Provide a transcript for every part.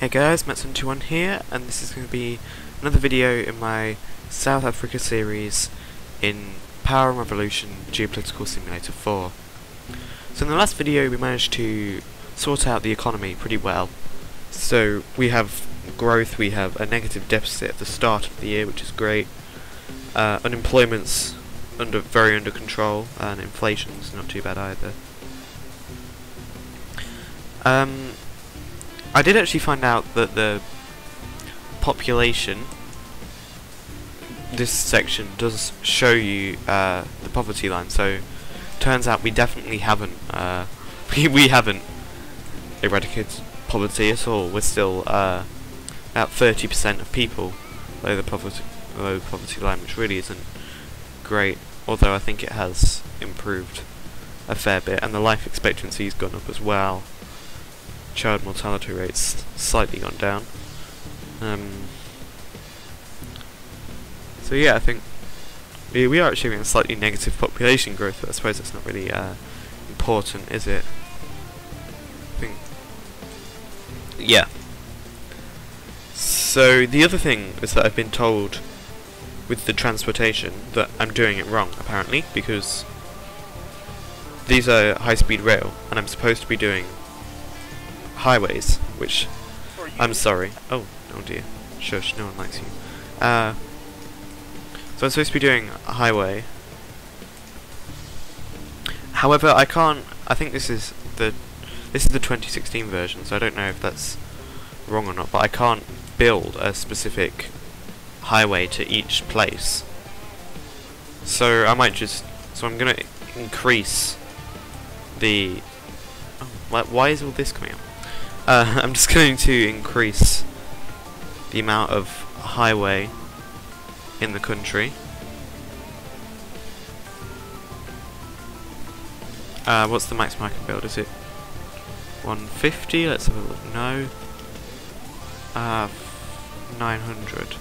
Hey guys, Matson21 here, and this is going to be another video in my South Africa series in Power and Revolution Geopolitical Simulator 4. So in the last video we managed to sort out the economy pretty well. So we have growth, we have a negative deficit at the start of the year, which is great. Unemployment's very under control, and inflation's not too bad either. I did actually find out that the population, this section does show you the poverty line, so turns out we definitely haven't we haven't eradicated poverty at all. We're still about 30% of people below the poverty line, which really isn't great, although I think it has improved a fair bit, and the life expectancy's gone up as well. Child mortality rate's slightly gone down. So yeah, I think we are achieving a slightly negative population growth, but I suppose that's not really important, is it? I think, yeah. So the other thing is that I've been told with the transportation that I'm doing it wrong, apparently, because these are high-speed rail, and I'm supposed to be doing highways, which I'm sorry. Oh dear. Shush, no one likes you. So I'm supposed to be doing a highway. However, I can't. I think this is the 2016 version, so I don't know if that's wrong or not. But I can't build a specific highway to each place. So I might just. So I'm gonna increase the. Oh, why is all this coming up? I'm just going to increase the amount of highway in the country. What's the maximum I can build? Is it 150? Let's have a look. No. 900.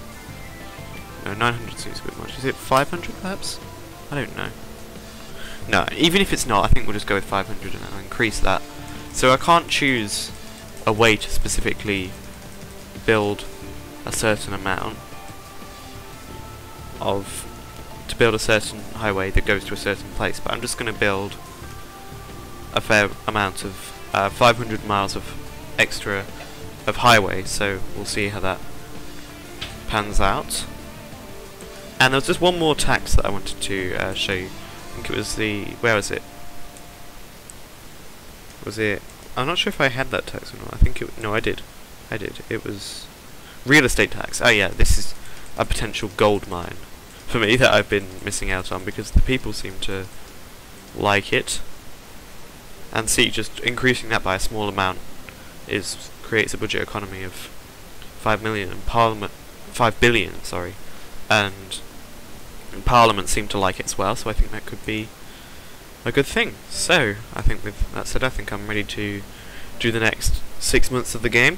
No, 900 seems a bit much. Is it 500 perhaps? I don't know. No, even if it's not, I think we'll just go with 500 and I'll increase that. So I can't choose a way to specifically build a certain amount to build a certain highway that goes to a certain place, but I'm just going to build a fair amount of 500 miles of extra of highway, so we'll see how that pans out. And there's just one more tax that I wanted to show you. I think it was where was it? Was it? I'm not sure if I had that tax or not. I think no, I did. It was real estate tax. Oh yeah, this is a potential gold mine for me that I've been missing out on because the people seem to like it. And see, just increasing that by a small amount creates a budget economy of 5 million, and 5 billion, sorry. And Parliament seem to like it as well, so I think that could be a good thing. So I think with that said, I think I'm ready to do the next 6 months of the game.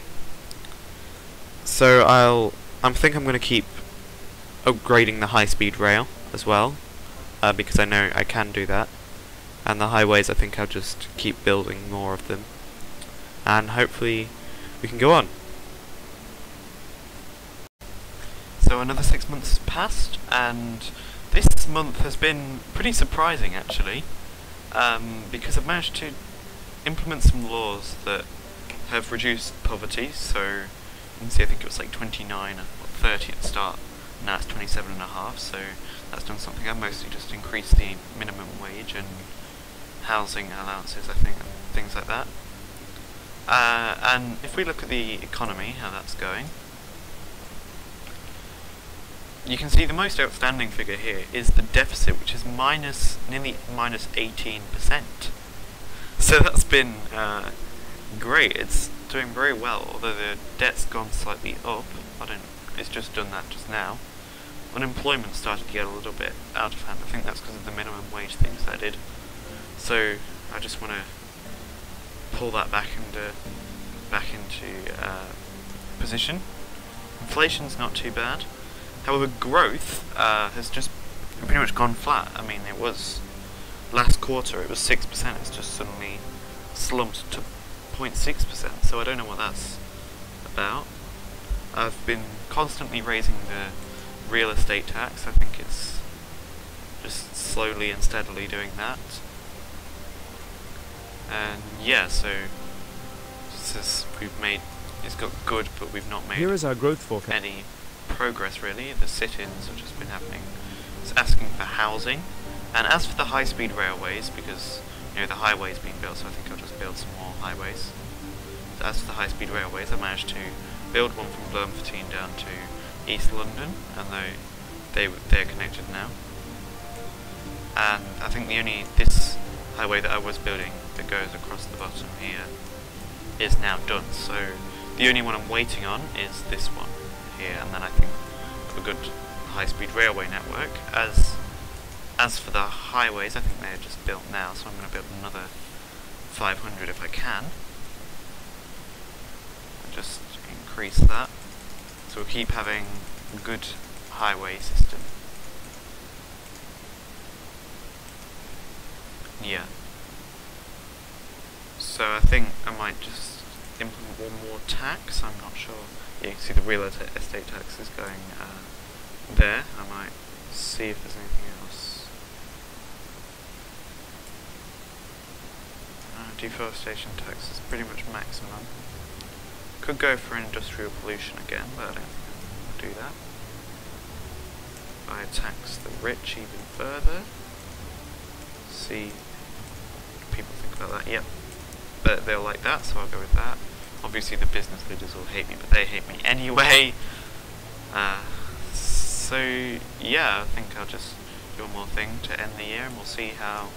So I think I'm going to keep upgrading the high-speed rail as well, because I know I can do that. And the highways, I think I'll just keep building more of them, and hopefully we can go on. So another 6 months has passed, and this month has been pretty surprising actually. Because I've managed to implement some laws that have reduced poverty. So you can see I think it was like 29 or 30 at the start, now it's 27.5, so that's done something. I've mostly just increased the minimum wage and housing allowances, I think, and things like that. And if we look at the economy, how that's going, you can see the most outstanding figure here is the deficit, which is nearly minus 18%. So that's been great. It's doing very well, although the debt's gone slightly up. It's just done that just now. Unemployment started to get a little bit out of hand. I think that's because of the minimum wage things that I did. So I just want to pull that back into position. Inflation's not too bad. However, growth has just pretty much gone flat. I mean, it was last quarter, it was 6%. It's just suddenly slumped to 0.6%. So I don't know what that's about. I've been constantly raising the real estate tax. I think it's just slowly and steadily doing that. And yeah, so it's got good, but we've not made Here is our growth forecast. any progress really. The sit-ins have just been happening. It's asking for housing, and as for the high-speed railways, because you know the highway's being built, so I think I'll just build some more highways. So as for the high-speed railways, I managed to build one from Bloemfontein down to East London, and they're connected now. And I think this highway that I was building that goes across the bottom here is now done, so the only one I'm waiting on is this one here, and then I think a good high-speed railway network. As for the highways, I think they're just built now, so I'm going to build another 500 if I can. And just increase that, so we'll keep having a good highway system. Yeah. So I think I might just implement one more tax. I'm not sure. Yeah, you can see the real estate tax is going there. I might see if there's anything else. Deforestation tax is pretty much maximum. Could go for industrial pollution again, but I don't think I'll do that. I tax the rich even further. See what people think about that. Yep. But they'll like that, so I'll go with that. Obviously the business leaders will hate me, but they hate me anyway. So yeah, I think I'll just do one more thing to end the year, and we'll see how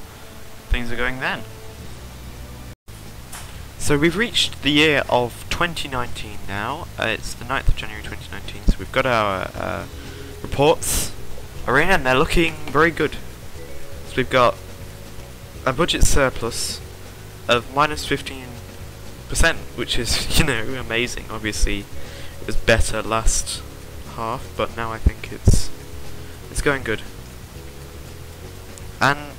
things are going then. So we've reached the year of 2019 now. It's the 9th of January 2019, so we've got our reports are in, and they're looking very good. So we've got a budget surplus of minus 15%, which is, you know, amazing. Obviously it was better last half, but now I think it's going good. And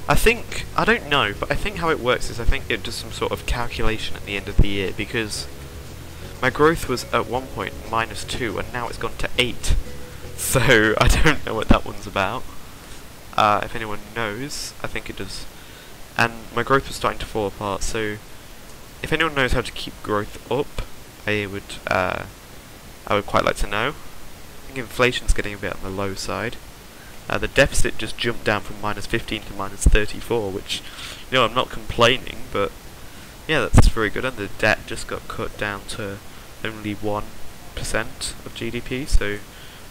I don't know, but I think how it works is I think it does some sort of calculation at the end of the year, because my growth was at one point -2 and now it's gone to 8. So I don't know what that one's about. If anyone knows, I think it does. And my growth was starting to fall apart, so if anyone knows how to keep growth up, I would quite like to know. I think inflation's getting a bit on the low side. The deficit just jumped down from -15 to -34, which, you know, I'm not complaining, but yeah, that's very good. And the debt just got cut down to only 1% of GDP, so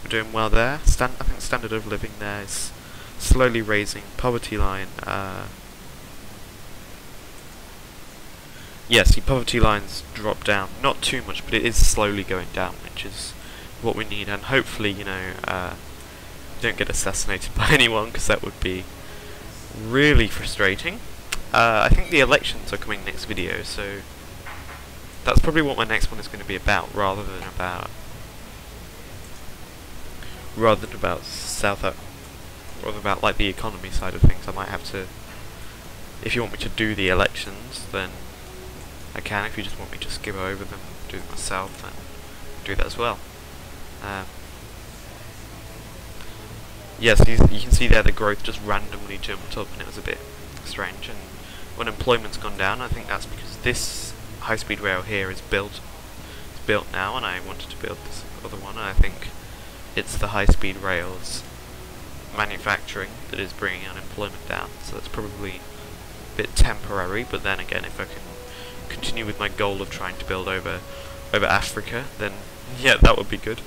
we're doing well there. I think standard of living there is slowly raising. Poverty line, yes, the poverty line's dropped down, not too much, but it is slowly going down, which is what we need. And hopefully, you know, don't get assassinated by anyone, because that would be really frustrating. I think the elections are coming next video, so that's probably what my next one is going to be about, rather than about like the economy side of things. I might have to, if you want me to do the elections, then I can. If you just want me to skip over them, do them myself, then do that as well. Yes, you can see there the growth just randomly jumped up, and it was a bit strange. And when employment's gone down, I think that's because this high-speed rail here is built. It's built now, and I wanted to build this other one. And I think it's the high-speed rails manufacturing that is bringing unemployment down. So that's probably a bit temporary. But then again, if I can continue with my goal of trying to build over Africa, then yeah, that would be good.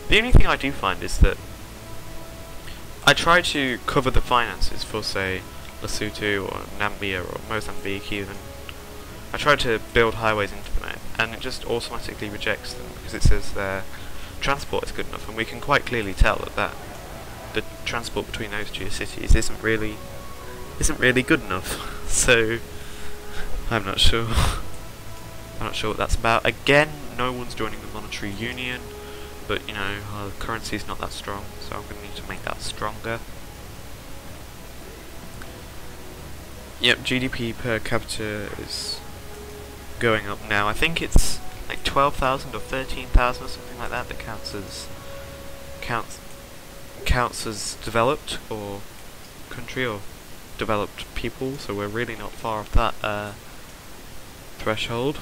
The only thing I do find is that I try to cover the finances for, say, Lesotho or Namibia or Mozambique even. I try to build highways into them, and it just automatically rejects them because it says their transport is good enough, and we can quite clearly tell that the transport between those two cities isn't really good enough. So I'm not sure. I'm not sure what that's about. Again, no one's joining the monetary union. But, you know, our currency is not that strong, so I'm going to need to make that stronger. Yep, GDP per capita is going up now. I think it's like 12,000 or 13,000 or something like that counts as developed or country or developed people. So we're really not far off that threshold.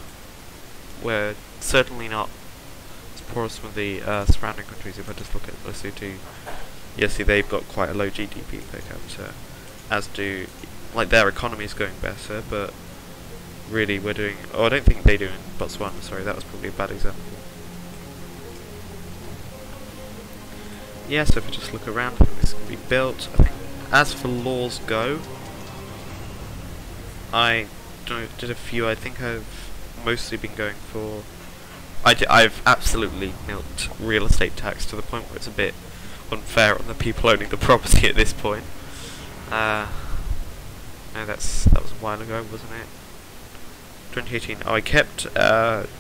We're certainly not as poor as some of the surrounding countries. If I just look at Lesotho, you see they've got quite a low GDP per capita, as do, like, their economy is going better, but really we're doing, I don't think they do in Botswana, sorry, that was probably a bad example. Yeah, so if we just look around, I think this can be built. I think, as for laws go, I did a few. I think I've mostly been going for, I've absolutely milked real estate tax to the point where it's a bit unfair on the people owning the property at this point. No, that was a while ago, wasn't it? 2018. Oh, I kept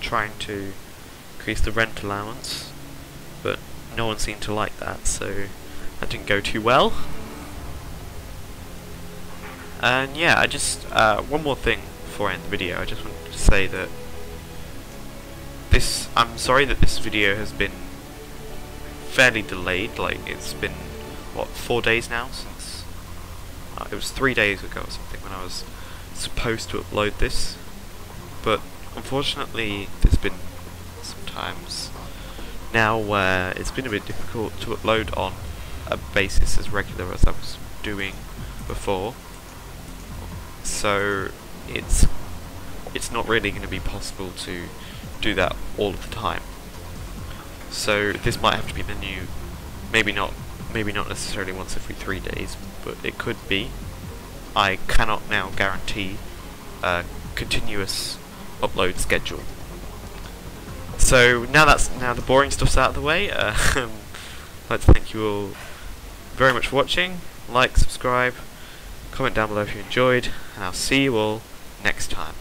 trying to increase the rent allowance, but no one seemed to like that, so that didn't go too well. And yeah, I just one more thing before I end the video. I just wanted to say that I'm sorry that this video has been fairly delayed. Like, it's been, what, 4 days now since it was 3 days ago or something when I was supposed to upload this, but unfortunately there's been some times now where it's been a bit difficult to upload on a basis as regular as I was doing before, so it's not really going to be possible to do that all of the time. So this might have to be the new, maybe not necessarily once every 3 days, but it could be. I cannot now guarantee a continuous upload schedule. So now the boring stuff's out of the way. I'd like to thank you all very much for watching. Like, subscribe, comment down below if you enjoyed, and I'll see you all next time.